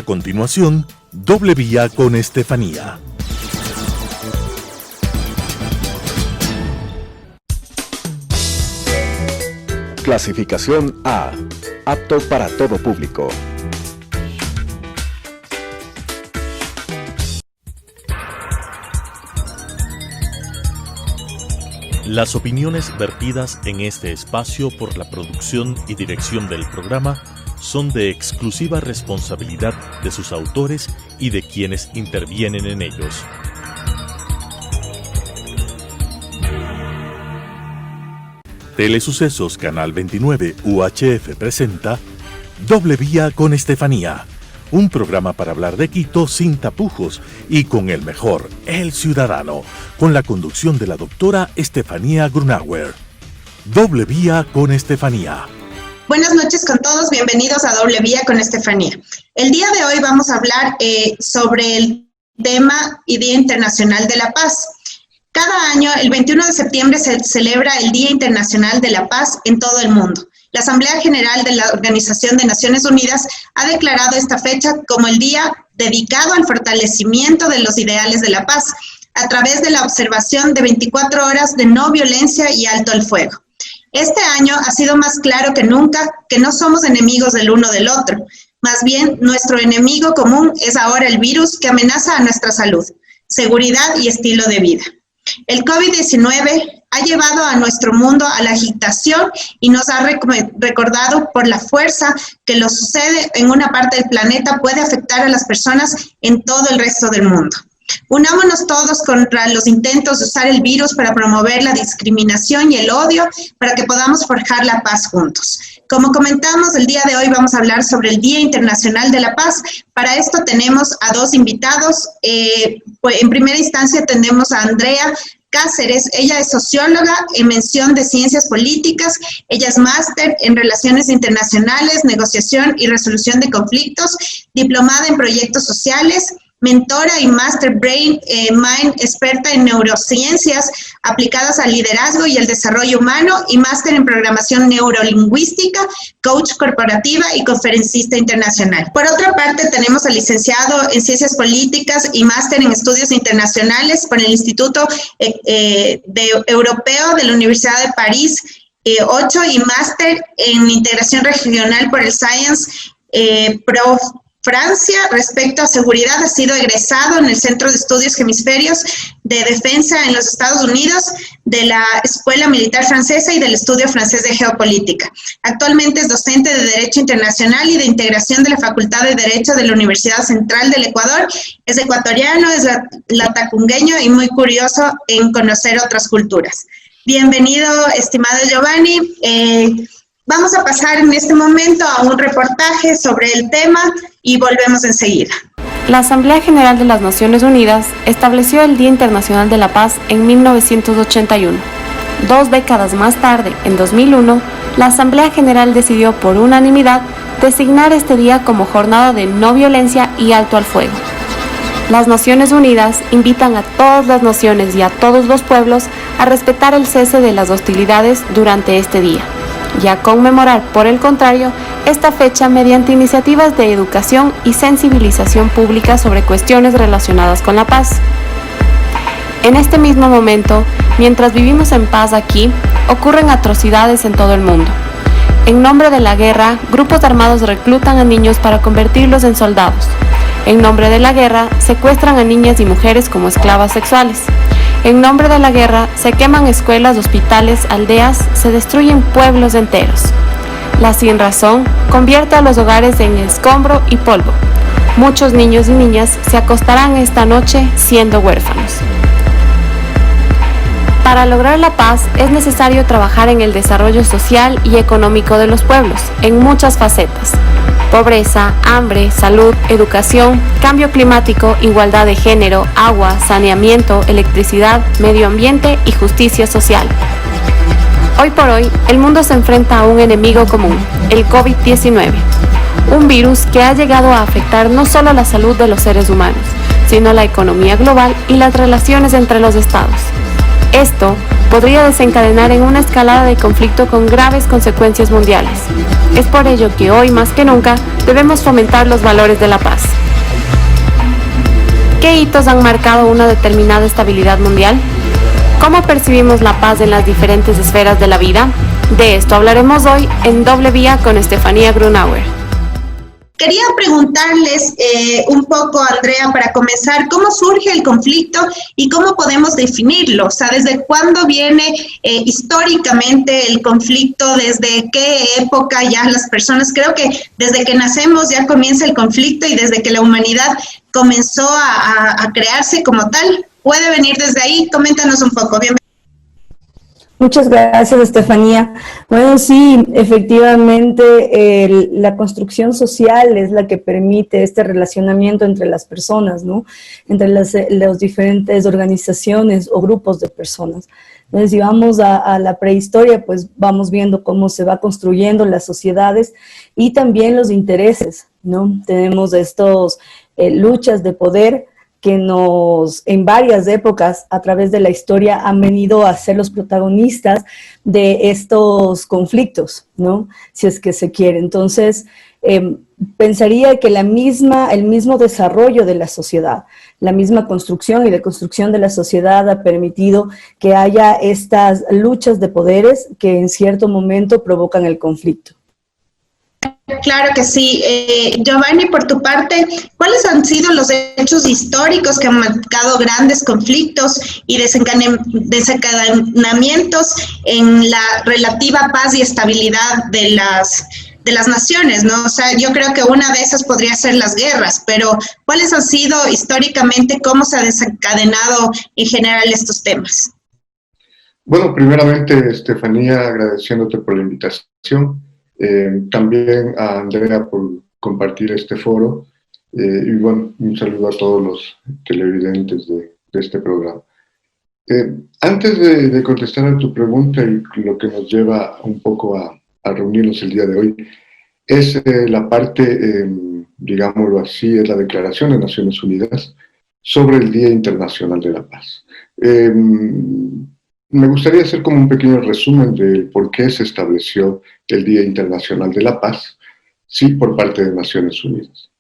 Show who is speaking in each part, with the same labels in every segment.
Speaker 1: continuación, Doble Vía con Estefanía.
Speaker 2: Clasificación A. Apto para todo público.
Speaker 1: Las opiniones vertidas en este espacio por la producción y dirección del programa son de exclusiva responsabilidad de sus autores y de quienes intervienen en ellos. Telesucesos Canal 29 UHF presenta Doble Vía con Estefanía, un programa para hablar de Quito sin tapujos y con el mejor, el ciudadano, con la conducción de la doctora Estefanía Grunauer. Doble Vía con Estefanía.
Speaker 3: Buenas noches con todos, bienvenidos a Doble Vía con Estefanía. El día de hoy vamos a hablar sobre el tema y Día Internacional de la Paz. Cada año, el 21 de septiembre, se celebra el Día Internacional de la Paz en todo el mundo. La Asamblea General de la Organización de Naciones Unidas ha declarado esta fecha como el día dedicado al fortalecimiento de los ideales de la paz, a través de la observación de 24 horas de no violencia y alto el fuego. Este año ha sido más claro que nunca que no somos enemigos del uno del otro. Más bien, nuestro enemigo común es ahora el virus que amenaza a nuestra salud, seguridad y estilo de vida. El COVID-19 ha llevado a nuestro mundo a la agitación y nos ha recordado por la fuerza que lo sucede en una parte del planeta puede afectar a las personas en todo el resto del mundo. Unámonos todos contra los intentos de usar el virus para promover la discriminación y el odio para que podamos forjar la paz juntos. Como comentamos, el día de hoy vamos a hablar sobre el Día Internacional de la Paz. Para esto tenemos a dos invitados. En primera instancia tenemos a Andrea Cáceres. Ella es socióloga en mención de Ciencias Políticas. Ella es máster en Relaciones Internacionales, Negociación y Resolución de Conflictos, diplomada en Proyectos Sociales, mentora y Master Brain Mind, experta en neurociencias aplicadas al liderazgo y el desarrollo humano y máster en programación neurolingüística, coach corporativa y conferencista internacional. Por otra parte, tenemos al licenciado en Ciencias Políticas y máster en Estudios Internacionales por el Instituto Europeo de la Universidad de París 8 y máster en Integración Regional por el Science Prof. Francia. Respecto a seguridad, ha sido egresado en el Centro de Estudios Hemisferios de Defensa en los Estados Unidos, de la Escuela Militar Francesa y del Estudio Francés de Geopolítica. Actualmente es docente de Derecho Internacional y de Integración de la Facultad de Derecho de la Universidad Central del Ecuador. Es ecuatoriano, es latacungueño y muy curioso en conocer otras culturas. Bienvenido, estimado Giovanni. Vamos a pasar en este momento a un reportaje sobre el tema y volvemos enseguida.
Speaker 4: La Asamblea General de las Naciones Unidas estableció el Día Internacional de la Paz en 1981. 2 décadas más tarde, en 2001, la Asamblea General decidió por unanimidad designar este día como Jornada de No Violencia y Alto al Fuego. Las Naciones Unidas invitan a todas las naciones y a todos los pueblos a respetar el cese de las hostilidades durante este día y a conmemorar, por el contrario, esta fecha mediante iniciativas de educación y sensibilización pública sobre cuestiones relacionadas con la paz. En este mismo momento, mientras vivimos en paz aquí, ocurren atrocidades en todo el mundo. En nombre de la guerra, grupos armados reclutan a niños para convertirlos en soldados. En nombre de la guerra, secuestran a niñas y mujeres como esclavas sexuales. En nombre de la guerra, se queman escuelas, hospitales, aldeas, se destruyen pueblos enteros. La sinrazón convierte a los hogares en escombro y polvo. Muchos niños y niñas se acostarán esta noche siendo huérfanos. Para lograr la paz es necesario trabajar en el desarrollo social y económico de los pueblos, en muchas facetas. Pobreza, hambre, salud, educación, cambio climático, igualdad de género, agua, saneamiento, electricidad, medio ambiente y justicia social. Hoy por hoy, el mundo se enfrenta a un enemigo común, el COVID-19, un virus que ha llegado a afectar no solo la salud de los seres humanos, sino la economía global y las relaciones entre los estados. Esto podría desencadenar en una escalada de conflicto con graves consecuencias mundiales. Es por ello que hoy más que nunca debemos fomentar los valores de la paz. ¿Qué hitos han marcado una determinada estabilidad mundial? ¿Cómo percibimos la paz en las diferentes esferas de la vida? De esto hablaremos hoy en Doble Vía con Estefanía Grunauer.
Speaker 3: Quería preguntarles un poco, Andrea, para comenzar, ¿cómo surge el conflicto y cómo podemos definirlo? O sea, ¿desde cuándo viene históricamente el conflicto? ¿Desde qué época ya las personas? Creo que desde que nacemos ya comienza el conflicto y desde que la humanidad comenzó a crearse como tal. ¿Puede venir desde ahí? Coméntanos un poco. Bienvenido.
Speaker 5: Muchas gracias, Estefanía. Bueno, sí, efectivamente, la construcción social es la que permite este relacionamiento entre las personas, ¿no? Entre las diferentes organizaciones o grupos de personas. Entonces, si vamos a la prehistoria, pues vamos viendo cómo se va construyendo las sociedades y también los intereses, ¿no? Tenemos estos luchas de poder que en varias épocas a través de la historia han venido a ser los protagonistas de estos conflictos, ¿no? Si es que se quiere. Entonces, pensaría que el mismo desarrollo de la sociedad, la misma construcción y deconstrucción de la sociedad ha permitido que haya estas luchas de poderes que en cierto momento provocan el conflicto.
Speaker 3: Claro que sí. Giovanni, por tu parte, ¿cuáles han sido los hechos históricos que han marcado grandes conflictos y desencadenamientos en la relativa paz y estabilidad de las naciones, ¿no? O sea, yo creo que una de esas podría ser las guerras, pero ¿cuáles han sido históricamente, cómo se ha desencadenado en general estos temas?
Speaker 6: Bueno, primeramente, Estefanía, agradeciéndote por la invitación. También a Andrea por compartir este foro y bueno, un saludo a todos los televidentes de este programa. Antes de contestar a tu pregunta y lo que nos lleva un poco a reunirnos el día de hoy, es la parte, digámoslo así, es la Declaración de Naciones Unidas sobre el Día Internacional de la Paz. Me gustaría hacer como un pequeño resumen de por qué se estableció el Día Internacional de la Paz, sí, por parte de Naciones Unidas.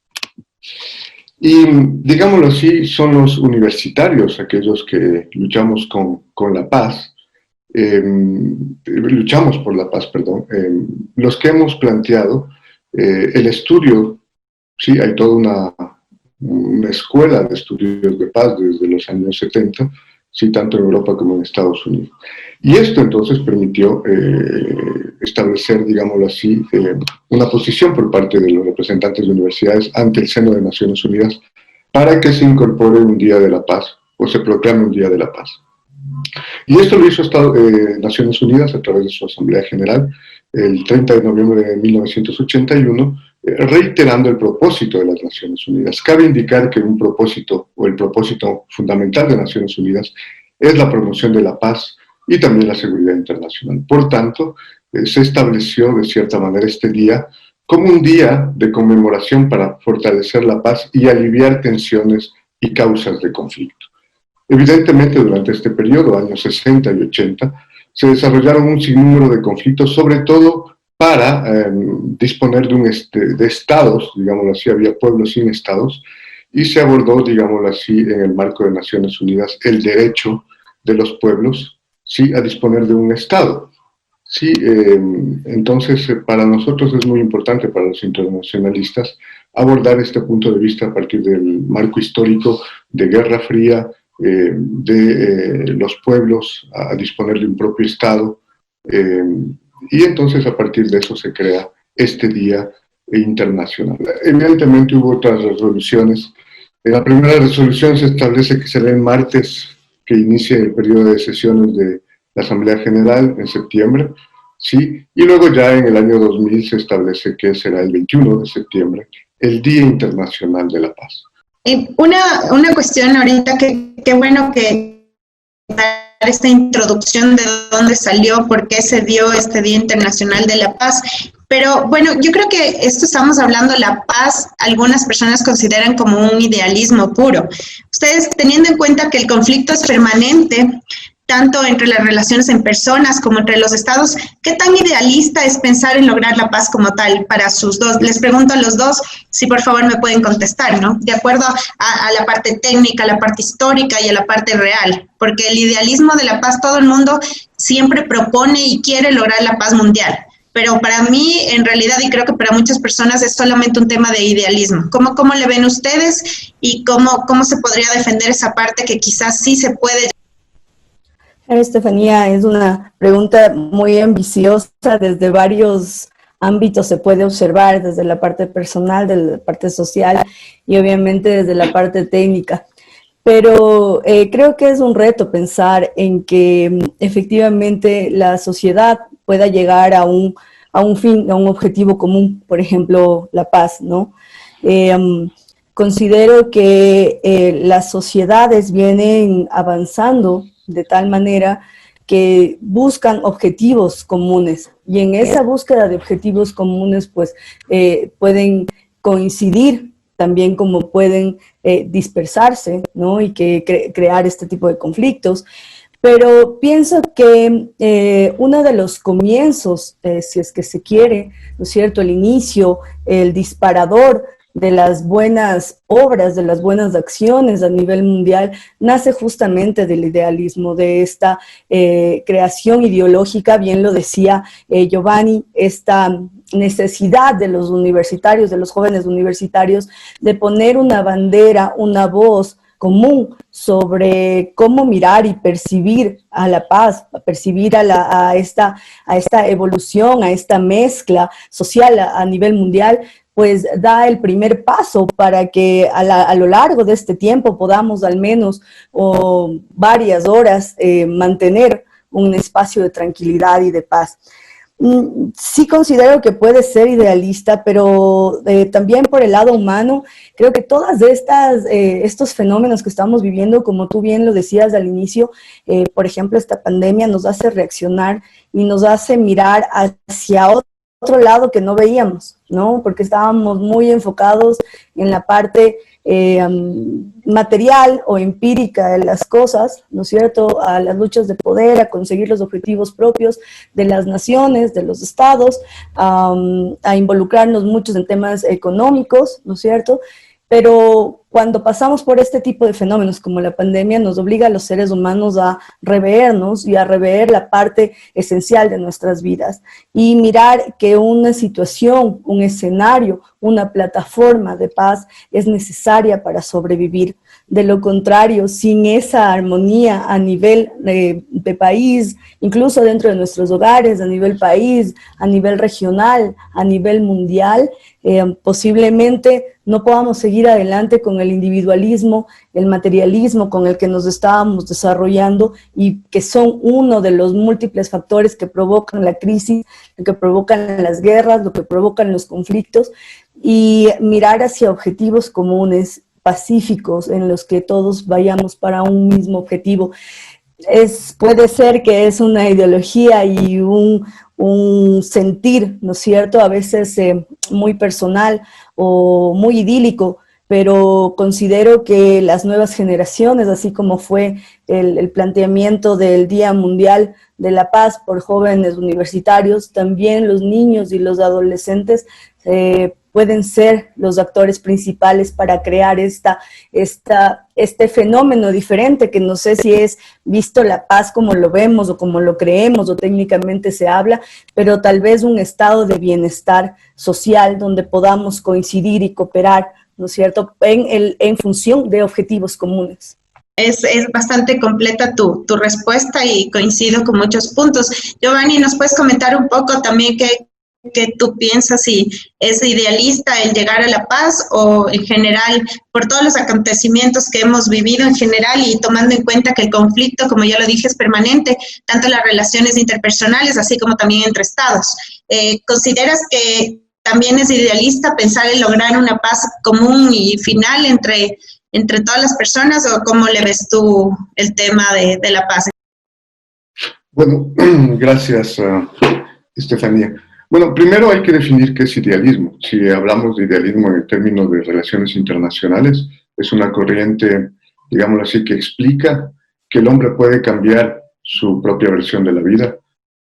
Speaker 6: Y, digámoslo así, son los universitarios aquellos que luchamos con la paz, luchamos por la paz, perdón, los que hemos planteado el estudio, sí, hay toda una escuela de estudios de paz desde los años 70, sí, tanto en Europa como en Estados Unidos. Y esto entonces permitió establecer, digámoslo así, una posición por parte de los representantes de universidades ante el seno de Naciones Unidas para que se incorpore un Día de la Paz o se proclame un Día de la Paz. Y esto lo hizo Naciones Unidas a través de su Asamblea General el 30 de noviembre de 1981, reiterando el propósito de las Naciones Unidas. Cabe indicar que un propósito, o el propósito fundamental de Naciones Unidas, es la promoción de la paz y también la seguridad internacional. Por tanto, se estableció de cierta manera este día como un día de conmemoración para fortalecer la paz y aliviar tensiones y causas de conflicto. Evidentemente, durante este periodo, años 60 y 80, se desarrollaron un sinnúmero de conflictos, sobre todo para disponer de estados, digámoslo así, había pueblos sin estados, y se abordó, digámoslo así, en el marco de Naciones Unidas, el derecho de los pueblos, sí, a disponer de un estado. Sí, entonces, para nosotros es muy importante, para los internacionalistas, abordar este punto de vista a partir del marco histórico de Guerra Fría, de los pueblos a disponer de un propio estado, y entonces a partir de eso se crea este Día Internacional. Evidentemente hubo otras resoluciones. En la primera resolución se establece que será el martes que inicie el periodo de sesiones de la Asamblea General en septiembre, ¿sí? Y luego ya en el año 2000 se establece que será el 21 de septiembre, el Día Internacional de la Paz.
Speaker 3: Una cuestión ahorita, qué bueno que dar esta introducción de dónde salió, por qué se dio este Día Internacional de la Paz. Pero bueno, yo creo que esto estamos hablando de la paz, algunas personas consideran como un idealismo puro. Ustedes, teniendo en cuenta que el conflicto es permanente, tanto entre las relaciones en personas como entre los estados, ¿qué tan idealista es pensar en lograr la paz como tal para sus dos? Les pregunto a los dos si por favor me pueden contestar, ¿no? De acuerdo a la parte técnica, a la parte histórica y a la parte real, porque el idealismo de la paz, todo el mundo siempre propone y quiere lograr la paz mundial. Pero para mí, en realidad, y creo que para muchas personas, es solamente un tema de idealismo. ¿Cómo le ven ustedes y cómo se podría defender esa parte que quizás sí se puede?
Speaker 5: Estefanía, es una pregunta muy ambiciosa, desde varios ámbitos se puede observar, desde la parte personal, desde la parte social y obviamente desde la parte técnica. Pero creo que es un reto pensar en que efectivamente la sociedad pueda llegar a un fin, a un objetivo común, por ejemplo, la paz, ¿no? Considero que las sociedades vienen avanzando de tal manera que buscan objetivos comunes, y en esa búsqueda de objetivos comunes pues pueden coincidir también como pueden dispersarse, ¿no? Y que crear este tipo de conflictos. Pero pienso que uno de los comienzos, si es que se quiere, ¿no es cierto?, el inicio, el disparador de las buenas obras, de las buenas acciones a nivel mundial, nace justamente del idealismo, de esta creación ideológica, bien lo decía Giovanni, esta necesidad de los universitarios, de los jóvenes universitarios, de poner una bandera, una voz común sobre cómo mirar y percibir a la paz, percibir a esta evolución, a esta mezcla social a nivel mundial, pues da el primer paso para que a lo largo de este tiempo podamos al menos varias horas mantener un espacio de tranquilidad y de paz. Sí considero que puede ser idealista, pero también por el lado humano, creo que todas estos fenómenos que estamos viviendo, como tú bien lo decías al inicio, por ejemplo, esta pandemia nos hace reaccionar y nos hace mirar hacia otro lado que no veíamos, ¿no? Porque estábamos muy enfocados en la parte material o empírica de las cosas, ¿no es cierto?, a las luchas de poder, a conseguir los objetivos propios de las naciones, de los estados, a involucrarnos muchos en temas económicos, ¿no es cierto?, pero cuando pasamos por este tipo de fenómenos como la pandemia, nos obliga a los seres humanos a revernos y a rever la parte esencial de nuestras vidas y mirar que una situación, un escenario, una plataforma de paz es necesaria para sobrevivir. De lo contrario, sin esa armonía a nivel de país, incluso dentro de nuestros hogares, a nivel país, a nivel regional, a nivel mundial, posiblemente no podamos seguir adelante con el individualismo, el materialismo con el que nos estábamos desarrollando y que son uno de los múltiples factores que provocan la crisis, lo que provocan las guerras, lo que provocan los conflictos, y mirar hacia objetivos comunes, pacíficos, en los que todos vayamos para un mismo objetivo. Puede ser que es una ideología y un sentir, ¿no es cierto?, a veces muy personal o muy idílico, pero considero que las nuevas generaciones, así como fue el planteamiento del Día Mundial de la Paz por jóvenes universitarios, también los niños y los adolescentes pueden ser los actores principales para crear este fenómeno diferente, que no sé si es visto la paz como lo vemos o como lo creemos o técnicamente se habla, pero tal vez un estado de bienestar social donde podamos coincidir y cooperar, ¿no es cierto?, en función de objetivos comunes.
Speaker 3: Es bastante completa tu respuesta y coincido con muchos puntos. Giovanni, ¿nos puedes comentar un poco también qué tú piensas, si es idealista el llegar a la paz o en general, por todos los acontecimientos que hemos vivido en general y tomando en cuenta que el conflicto, como ya lo dije, es permanente, tanto en las relaciones interpersonales así como también entre estados? ¿Consideras que también es idealista pensar en lograr una paz común y final entre todas las personas, o cómo le ves tú el tema de la paz?
Speaker 6: Bueno, gracias, Estefanía. Bueno, primero hay que definir qué es idealismo. Si hablamos de idealismo en términos de relaciones internacionales, es una corriente, digámoslo así, que explica que el hombre puede cambiar su propia versión de la vida,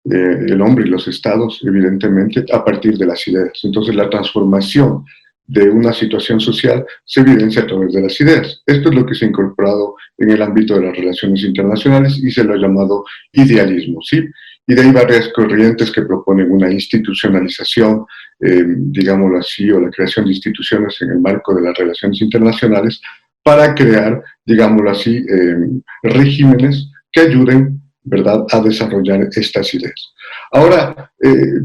Speaker 6: el hombre y los estados, evidentemente, a partir de las ideas. Entonces, la transformación de una situación social se evidencia a través de las ideas. Esto es lo que se ha incorporado en el ámbito de las relaciones internacionales y se lo ha llamado idealismo, ¿sí? Y de ahí varias corrientes que proponen una institucionalización, digámoslo así, o la creación de instituciones en el marco de las relaciones internacionales para crear, digámoslo así, regímenes que ayuden, ¿verdad?, a desarrollar estas ideas. Ahora,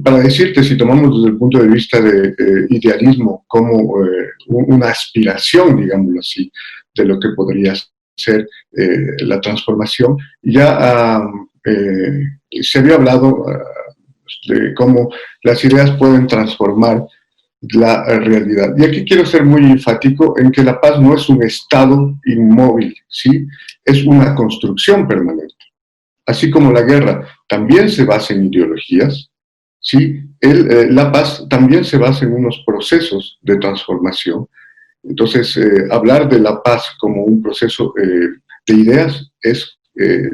Speaker 6: para decirte, si tomamos desde el punto de vista de idealismo como una aspiración, digámoslo así, de lo que podría ser la transformación, ya se había hablado de cómo las ideas pueden transformar la realidad. Y aquí quiero ser muy enfático en que la paz no es un estado inmóvil, ¿sí? Es una construcción permanente. Así como la guerra también se basa en ideologías, ¿sí? La paz también se basa en unos procesos de transformación. Entonces, hablar de la paz como un proceso de ideas es,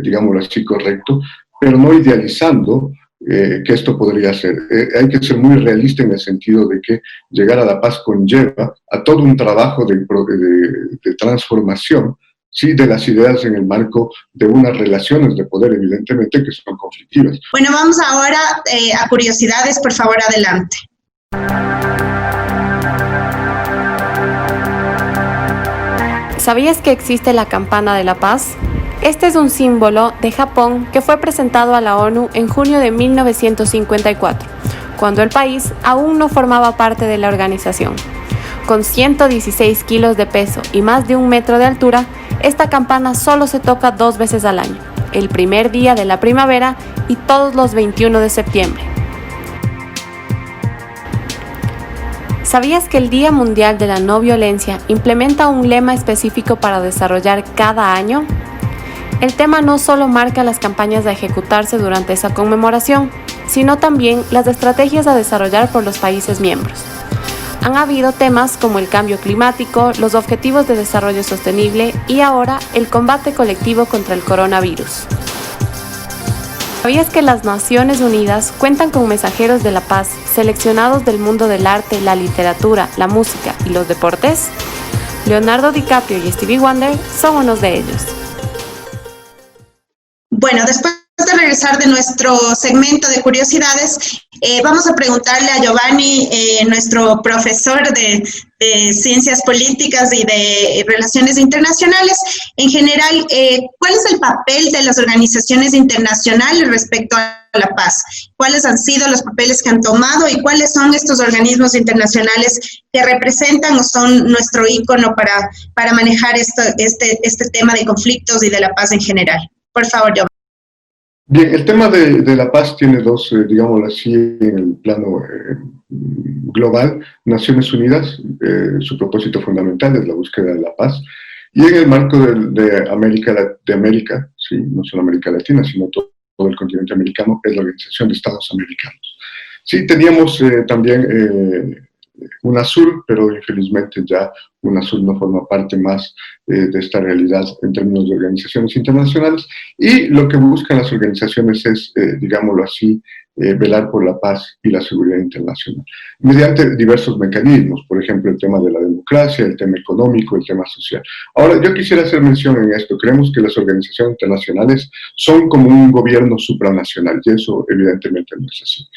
Speaker 6: digámoslo así, correcto, pero no idealizando que esto podría ser. Hay que ser muy realista en el sentido de que llegar a la paz conlleva a todo un trabajo de transformación, sí, de las ideas en el marco de unas relaciones de poder, evidentemente, que son conflictivas.
Speaker 3: Bueno, vamos ahora a curiosidades, por favor, adelante.
Speaker 4: ¿Sabías que existe la campana de la paz? Este es un símbolo de Japón que fue presentado a la ONU en junio de 1954, cuando el país aún no formaba parte de la organización. Con 116 kilos de peso y más de 1 metro de altura, esta campana solo se toca 2 veces al año, el primer día de la primavera y todos los 21 de septiembre. ¿Sabías que el Día Mundial de la No Violencia implementa un lema específico para desarrollar cada año? El tema no solo marca las campañas a ejecutarse durante esa conmemoración, sino también las estrategias a desarrollar por los países miembros. Han habido temas como el cambio climático, los objetivos de desarrollo sostenible y ahora el combate colectivo contra el coronavirus. ¿Sabías que las Naciones Unidas cuentan con mensajeros de la paz seleccionados del mundo del arte, la literatura, la música y los deportes? Leonardo DiCaprio y Stevie Wonder son unos de ellos.
Speaker 3: Bueno, después de regresar de nuestro segmento de curiosidades, vamos a preguntarle a Giovanni, nuestro profesor de Ciencias Políticas y de Relaciones Internacionales, en general, ¿cuál es el papel de las organizaciones internacionales respecto a la paz? ¿Cuáles han sido los papeles que han tomado y cuáles son estos organismos internacionales que representan o son nuestro ícono para manejar este tema de conflictos y de la paz en general? Por favor, Giovanni.
Speaker 6: Bien, el tema de la paz tiene dos, digámoslo así, en el plano global. Naciones Unidas, su propósito fundamental es la búsqueda de la paz. Y en el marco de América, sí, no solo América Latina, sino todo el continente americano, es la Organización de Estados Americanos. Sí, teníamos también UNASUR, pero infelizmente ya UNASUR no forma parte más de esta realidad en términos de organizaciones internacionales, y lo que buscan las organizaciones es, digámoslo así, velar por la paz y la seguridad internacional, mediante diversos mecanismos, por ejemplo, el tema de la democracia, el tema económico, el tema social. Ahora, yo quisiera hacer mención en esto. Creemos que las organizaciones internacionales son como un gobierno supranacional, y eso evidentemente no es así.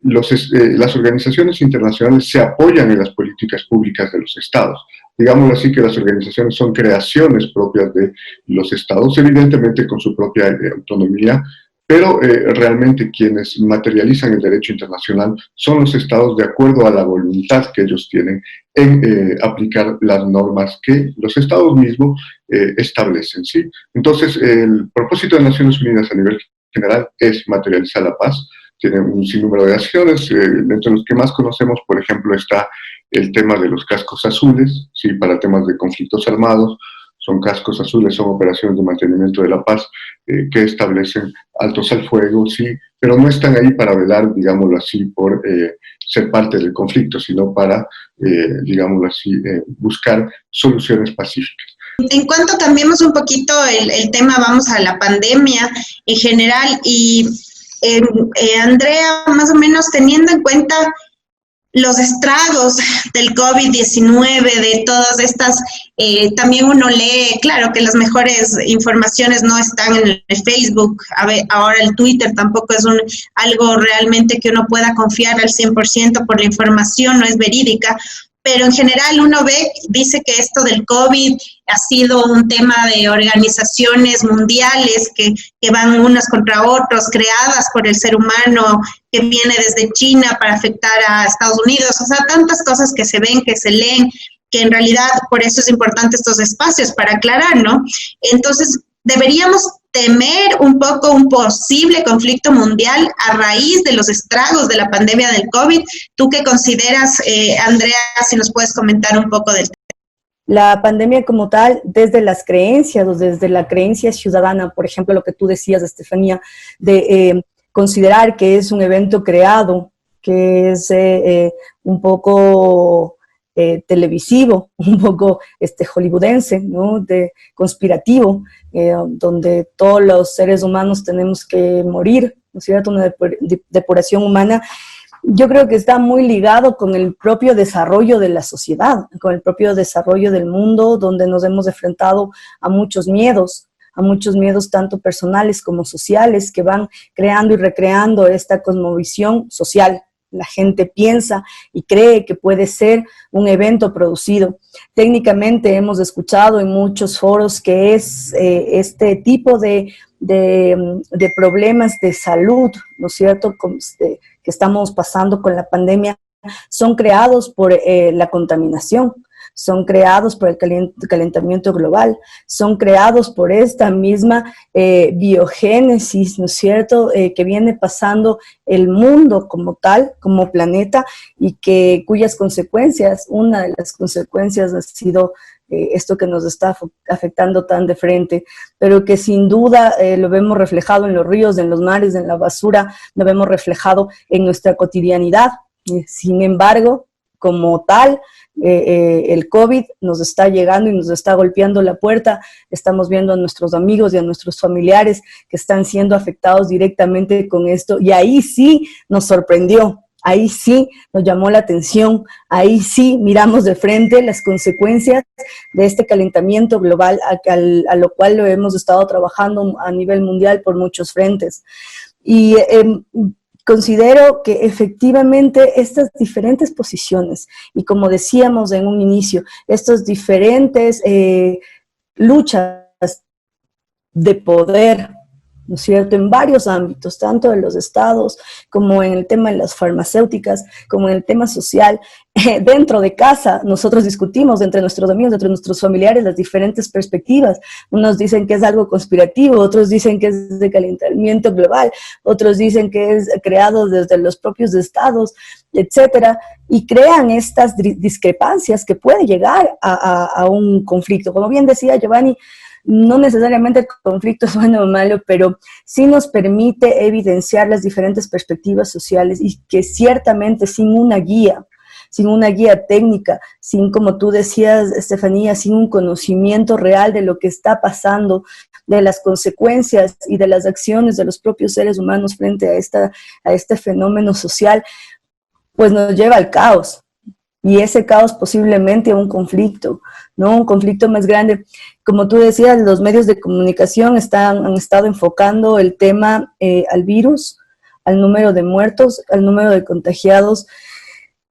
Speaker 6: Las organizaciones internacionales se apoyan en las políticas públicas de los estados. Digámoslo así, que las organizaciones son creaciones propias de los estados, evidentemente con su propia autonomía, pero realmente quienes materializan el derecho internacional son los estados de acuerdo a la voluntad que ellos tienen en aplicar las normas que los estados mismos establecen, ¿sí? Entonces, el propósito de Naciones Unidas a nivel general es materializar la paz. Tiene un sinnúmero de acciones, entre los que más conocemos, por ejemplo, está el tema de los cascos azules, ¿sí? Para temas de conflictos armados. Son cascos azules, son operaciones de mantenimiento de la paz que establecen altos al fuego, sí, pero no están ahí para velar, digámoslo así, por ser parte del conflicto, sino para, digámoslo así, buscar soluciones pacíficas.
Speaker 3: En cuanto cambiemos un poquito el tema, vamos a la pandemia en general y Andrea, más o menos teniendo en cuenta los estragos del COVID-19, de todas estas, también uno lee, claro que las mejores informaciones no están en el Facebook, ahora el Twitter tampoco es algo realmente que uno pueda confiar al 100% por la información, no es verídica, pero en general uno dice que esto del COVID ha sido un tema de organizaciones mundiales que van unas contra otros, creadas por el ser humano, que viene desde China para afectar a Estados Unidos, o sea, tantas cosas que se ven, que se leen, que en realidad por eso es importante estos espacios, para aclarar, ¿no? Entonces, deberíamos temer un poco un posible conflicto mundial a raíz de los estragos de la pandemia del COVID. ¿Tú qué consideras, Andrea, si nos puedes comentar un poco del tema?
Speaker 5: La pandemia como tal, desde las creencias, o desde la creencia ciudadana, por ejemplo, lo que tú decías, Estefanía, de considerar que es un evento creado, que es un poco televisivo, un poco hollywoodense, ¿no? De conspirativo, donde todos los seres humanos tenemos que morir, ¿no es cierto? Una depuración humana. Yo creo que está muy ligado con el propio desarrollo de la sociedad, con el propio desarrollo del mundo, donde nos hemos enfrentado a muchos miedos tanto personales como sociales, que van creando y recreando esta cosmovisión social. La gente piensa y cree que puede ser un evento producido. Técnicamente hemos escuchado en muchos foros que es este tipo de problemas de salud, ¿no es cierto?, que estamos pasando con la pandemia, son creados por la contaminación, son creados por el calentamiento global, son creados por esta misma biogénesis, ¿no es cierto?, que viene pasando el mundo como tal, como planeta, y cuyas consecuencias, una de las consecuencias ha sido esto que nos está afectando tan de frente, pero que sin duda lo vemos reflejado en los ríos, en los mares, en la basura, lo vemos reflejado en nuestra cotidianidad. Sin embargo, como tal, el COVID nos está llegando y nos está golpeando la puerta. Estamos viendo a nuestros amigos y a nuestros familiares que están siendo afectados directamente con esto, y ahí sí nos sorprendió. Ahí sí nos llamó la atención, ahí sí miramos de frente las consecuencias de este calentamiento global a lo cual lo hemos estado trabajando a nivel mundial por muchos frentes. Y considero que efectivamente estas diferentes posiciones, y como decíamos en un inicio, estas diferentes luchas de poder, ¿no es cierto?, en varios ámbitos, tanto en los estados como en el tema de las farmacéuticas, como en el tema social. Dentro de casa nosotros discutimos entre nuestros amigos, entre nuestros familiares, las diferentes perspectivas. Unos dicen que es algo conspirativo, otros dicen que es de calentamiento global, otros dicen que es creado desde los propios estados, etcétera, y crean estas discrepancias que puede llegar a un conflicto. Como bien decía Giovanni, no necesariamente el conflicto es bueno o malo, pero sí nos permite evidenciar las diferentes perspectivas sociales, y que ciertamente sin una guía técnica, sin, como tú decías, Estefanía, sin un conocimiento real de lo que está pasando, de las consecuencias y de las acciones de los propios seres humanos frente a este fenómeno social, pues nos lleva al caos. Y ese caos posiblemente a un conflicto, ¿no? Un conflicto más grande. Como tú decías, los medios de comunicación han estado enfocando el tema al virus, al número de muertos, al número de contagiados.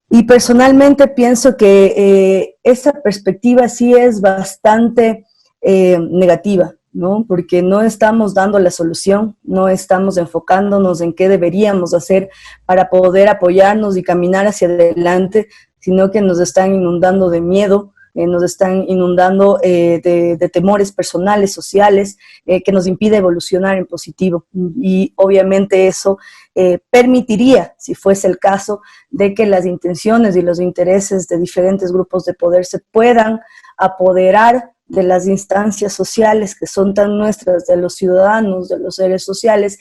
Speaker 5: Y personalmente pienso que esa perspectiva sí es bastante negativa, ¿no? Porque no estamos dando la solución, no estamos enfocándonos en qué deberíamos hacer para poder apoyarnos y caminar hacia adelante, sino que nos están inundando de miedo, nos están inundando de temores personales, sociales, que nos impide evolucionar en positivo. Y obviamente eso permitiría, si fuese el caso, de que las intenciones y los intereses de diferentes grupos de poder se puedan apoderar de las instancias sociales que son tan nuestras, de los ciudadanos, de los seres sociales,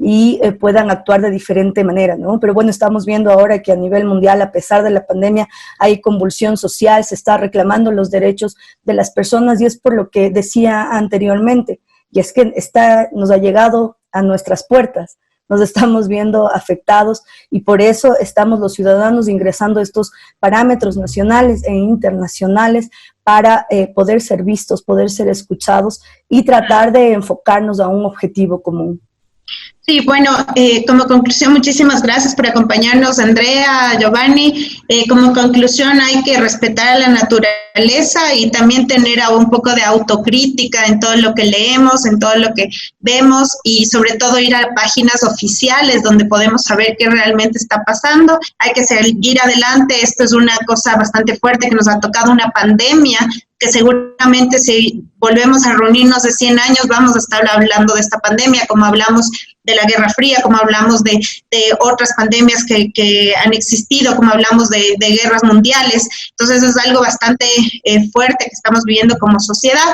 Speaker 5: y puedan actuar de diferente manera, ¿no? Pero bueno, estamos viendo ahora que a nivel mundial, a pesar de la pandemia, hay convulsión social, se está reclamando los derechos de las personas, y es por lo que decía anteriormente, y es que nos ha llegado a nuestras puertas, nos estamos viendo afectados, y por eso estamos los ciudadanos ingresando estos parámetros nacionales e internacionales para poder ser vistos, poder ser escuchados y tratar de enfocarnos a un objetivo común.
Speaker 3: Sí, bueno, como conclusión, muchísimas gracias por acompañarnos, Andrea, Giovanni. Como conclusión, hay que respetar a la naturaleza y también tener un poco de autocrítica en todo lo que leemos, en todo lo que vemos, y sobre todo ir a páginas oficiales donde podemos saber qué realmente está pasando. Hay que seguir adelante. Esto es una cosa bastante fuerte que nos ha tocado, una pandemia que seguramente si volvemos a reunirnos de 100 años vamos a estar hablando de esta pandemia, como hablamos de la Guerra Fría, como hablamos de otras pandemias que han existido, como hablamos de guerras mundiales. Entonces es algo bastante fuerte que estamos viviendo como sociedad.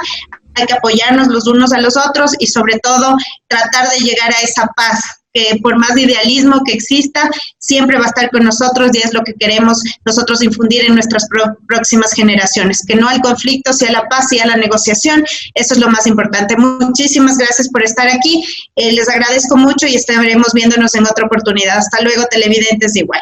Speaker 3: Hay que apoyarnos los unos a los otros y sobre todo tratar de llegar a esa paz, que por más idealismo que exista, siempre va a estar con nosotros, y es lo que queremos nosotros infundir en nuestras próximas generaciones, que no al conflicto, sí a la paz, sí a la negociación. Eso es lo más importante. Muchísimas gracias por estar aquí, les agradezco mucho y estaremos viéndonos en otra oportunidad. Hasta luego, televidentes, igual.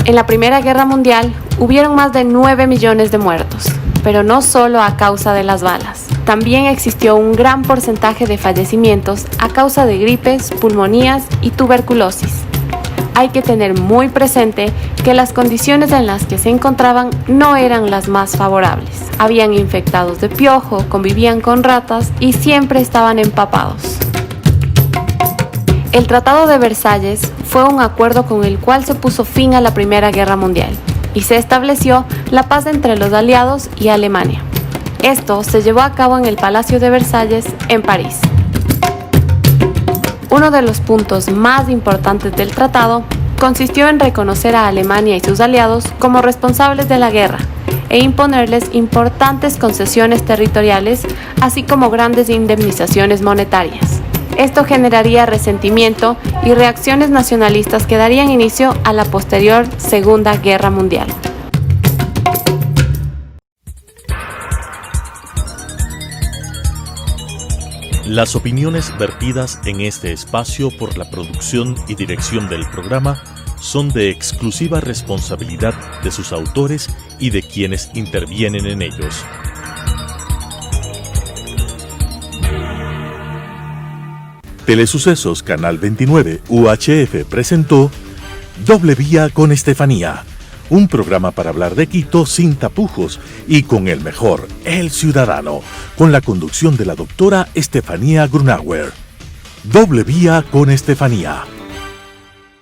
Speaker 4: En la Primera Guerra Mundial hubieron más de 9 millones de muertos, pero no solo a causa de las balas. También existió un gran porcentaje de fallecimientos a causa de gripes, pulmonías y tuberculosis. Hay que tener muy presente que las condiciones en las que se encontraban no eran las más favorables. Habían infectados de piojo, convivían con ratas y siempre estaban empapados. El Tratado de Versalles fue un acuerdo con el cual se puso fin a la Primera Guerra Mundial y se estableció la paz entre los aliados y Alemania. Esto se llevó a cabo en el Palacio de Versalles, en París. Uno de los puntos más importantes del tratado consistió en reconocer a Alemania y sus aliados como responsables de la guerra e imponerles importantes concesiones territoriales, así como grandes indemnizaciones monetarias. Esto generaría resentimiento y reacciones nacionalistas que darían inicio a la posterior Segunda Guerra Mundial.
Speaker 1: Las opiniones vertidas en este espacio por la producción y dirección del programa son de exclusiva responsabilidad de sus autores y de quienes intervienen en ellos. Telesucesos Canal 29 UHF presentó Doble Vía con Estefanía, un programa para hablar de Quito sin tapujos y con el mejor, el ciudadano, con la conducción de la doctora Estefanía Grunauer. Doble Vía con Estefanía.